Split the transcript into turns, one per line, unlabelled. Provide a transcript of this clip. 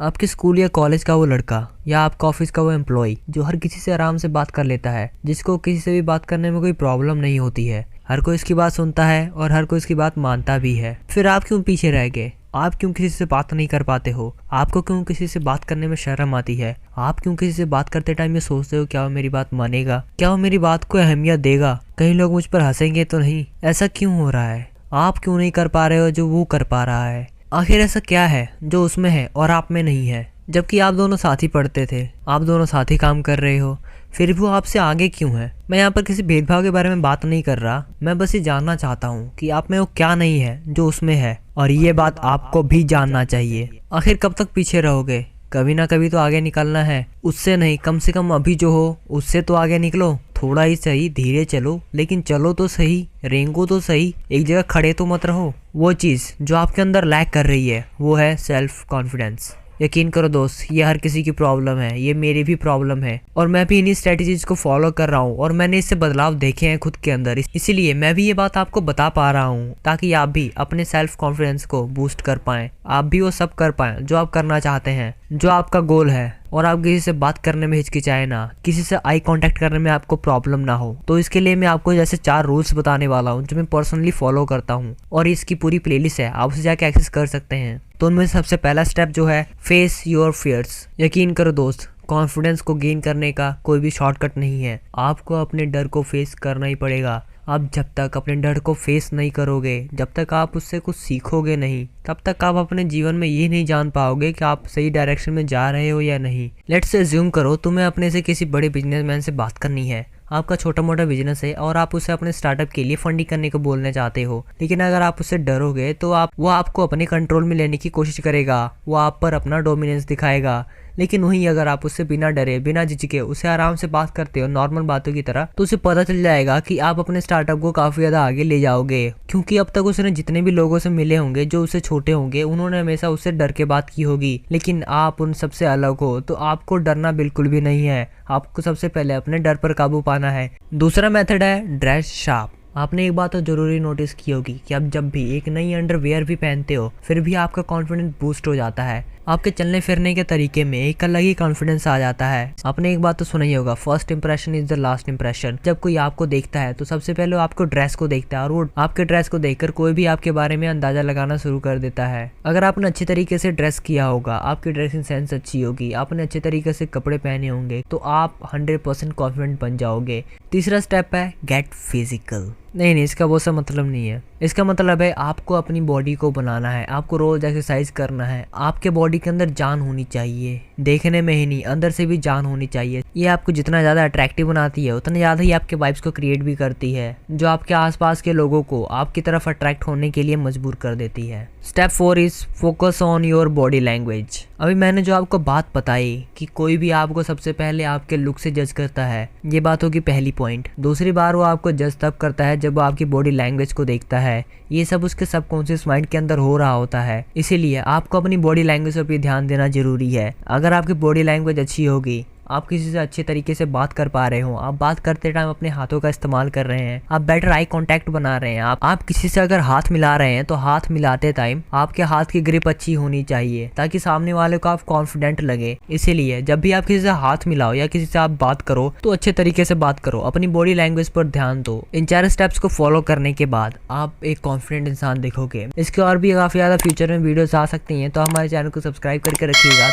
आपके स्कूल या कॉलेज का वो लड़का या आपका ऑफिस का वो एम्प्लॉय जो हर किसी से आराम से बात कर लेता है, जिसको किसी से भी बात करने में कोई प्रॉब्लम नहीं होती है, हर कोई इसकी बात सुनता है और हर कोई इसकी बात मानता भी है। फिर आप क्यों पीछे रह गए? आप क्यों किसी से बात नहीं कर पाते हो? आपको क्यों किसी से बात करने में शर्म आती है? आप क्यों किसी से बात करते टाइम ये सोचते हो क्या वो मेरी बात मानेगा, क्या वो मेरी बात को अहमियत देगा, कहीं लोग मुझ पर हंसेंगे तो नहीं? ऐसा क्यों हो रहा है? आप क्यों नहीं कर पा रहे हो जो वो कर पा रहा है? आखिर ऐसा क्या है जो उसमें है और आप में नहीं है? जबकि आप दोनों साथ ही पढ़ते थे, आप दोनों साथ ही काम कर रहे हो, फिर भी वो आपसे आगे क्यों है? मैं यहाँ पर किसी भेदभाव के बारे में बात नहीं कर रहा, मैं बस ये जानना चाहता हूँ कि आप में वो क्या नहीं है जो उसमें है, और ये बात आपको भी जानना चाहिए। आखिर कब तक पीछे रहोगे? कभी ना कभी तो आगे निकलना है, उससे नहीं, कम से कम अभी जो हो उससे तो आगे निकलो। थोड़ा ही सही, धीरे चलो, लेकिन चलो तो सही, रेंगो तो सही, एक जगह खड़े तो मत रहो। वो चीज़ जो आपके अंदर लैक कर रही है वो है सेल्फ कॉन्फिडेंस। यकीन करो दोस्त, ये हर किसी की प्रॉब्लम है, ये मेरी भी प्रॉब्लम है, और मैं भी इन्हीं स्ट्रेटजीज को फॉलो कर रहा हूँ और मैंने इससे बदलाव देखे हैं खुद के अंदर। इसीलिए मैं भी ये बात आपको बता पा रहा हूँ ताकि आप भी अपने सेल्फ कॉन्फिडेंस को बूस्ट कर पाएं, आप भी वो सब कर पाएं जो आप करना चाहते हैं, जो आपका गोल है, और आप किसी से बात करने में हिचकिचाए ना, किसी से आई कांटेक्ट करने में आपको प्रॉब्लम ना हो। तो इसके लिए मैं आपको जैसे 4 रूल्स बताने वाला हूँ जो मैं पर्सनली फॉलो करता हूँ, और इसकी पूरी प्लेलिस्ट है, आप उसे जाके एक्सेस कर सकते हैं। तो उनमें सबसे पहला स्टेप जो है, फेस योर फियर्स। यकीन करो दोस्त, कॉन्फिडेंस को गेन करने का कोई भी शॉर्टकट नहीं है, आपको अपने डर को फेस करना ही पड़ेगा। आप जब तक अपने डर को फेस नहीं करोगे, जब तक आप उससे कुछ सीखोगे नहीं, तब तक आप अपने जीवन में ये नहीं जान पाओगे कि आप सही डायरेक्शन में जा रहे हो या नहीं। लेट्स अज्यूम करो तुम्हें अपने से किसी बड़े बिजनेसमैन से बात करनी है, आपका छोटा मोटा बिजनेस है और आप उसे अपने स्टार्टअप के लिए फंडिंग करने को बोलना चाहते हो, लेकिन अगर आप उससे डरोगे तो वो आपको अपने कंट्रोल में लेने की कोशिश करेगा, वो आप पर अपना डोमिनेंस दिखाएगा। लेकिन वहीं अगर आप उससे बिना डरे, बिना झिझके उसे आराम से बात करते हो नॉर्मल बातों की तरह, तो उसे पता चल जाएगा कि आप अपने स्टार्टअप को काफी ज्यादा आगे ले जाओगे, क्योंकि अब तक उसने जितने भी लोगों से मिले होंगे जो उससे छोटे होंगे, उन्होंने हमेशा उससे डर के बात की होगी, लेकिन आप उन सबसे अलग हो, तो आपको डरना बिल्कुल भी नहीं है। आपको सबसे पहले अपने डर पर काबू पाना है। दूसरा मेथड है ड्रेस शार्प। आपने एक बात तो जरूरी नोटिस की होगी कि आप जब भी एक नई अंडरवियर भी पहनते हो, फिर भी आपका कॉन्फिडेंस बूस्ट हो जाता है, आपके चलने फिरने के तरीके में एक अलग ही कॉन्फिडेंस आ जाता है। आपने एक बात तो सुना ही होगा, first impression is the last impression. जब कोई आपको देखता है तो सबसे पहले वो आपको ड्रेस को देखता है, और वो आपके ड्रेस को देखकर कोई भी आपके बारे में अंदाजा लगाना शुरू कर देता है। अगर आपने अच्छे तरीके से ड्रेस किया होगा, आपकी ड्रेसिंग सेंस अच्छी होगी, आपने अच्छे तरीके से कपड़े पहने होंगे, तो आप 100% कॉन्फिडेंट बन जाओगे। तीसरा स्टेप है गेट फिजिकल। नहीं, इसका वो सा मतलब नहीं है। इसका मतलब है आपको अपनी बॉडी को बनाना है, आपको रोज एक्सरसाइज करना है, आपके बॉडी के अंदर जान होनी चाहिए, देखने में ही नहीं अंदर से भी जान होनी चाहिए। ये आपको जितना ज़्यादा अट्रैक्टिव बनाती है उतना ज़्यादा ही आपके वाइब्स को क्रिएट भी करती है, जो आपके आसपास के लोगों को आपकी तरफ अट्रैक्ट होने के लिए मजबूर कर देती है। Step 4 is focus on your body language. अभी मैंने जो आपको बात बताई कि कोई भी आपको सबसे पहले आपके लुक से जज करता है, ये बात होगी पहली पॉइंट। दूसरी बार वो आपको जज तब करता है जब वो आपकी बॉडी लैंग्वेज को देखता है। ये सब उसके सबकॉन्शियस माइंड के अंदर हो रहा होता है, इसीलिए आपको अपनी बॉडी लैंग्वेज पर भी ध्यान देना जरूरी है। अगर आपकी बॉडी लैंग्वेज अच्छी होगी, आप किसी से अच्छे तरीके से बात कर पा रहे हो, आप बात करते टाइम अपने हाथों का इस्तेमाल कर रहे हैं, आप बेटर आई कांटेक्ट बना रहे हैं, आप किसी से अगर हाथ मिला रहे हैं तो हाथ मिलाते टाइम आपके हाथ की ग्रिप अच्छी होनी चाहिए ताकि सामने वाले को आप कॉन्फिडेंट लगे। इसीलिए जब भी आप किसी से हाथ मिलाओ या किसी से आप बात करो तो अच्छे तरीके से बात करो, अपनी बॉडी लैंग्वेज पर ध्यान दो। इन 4 स्टेप्स को फॉलो करने के बाद आप एक कॉन्फिडेंट इंसान दिखोगे। इसके और भी काफी ज्यादा फ्यूचर में वीडियोस आ सकती हैं, तो हमारे चैनल को सब्सक्राइब करके रखिएगा।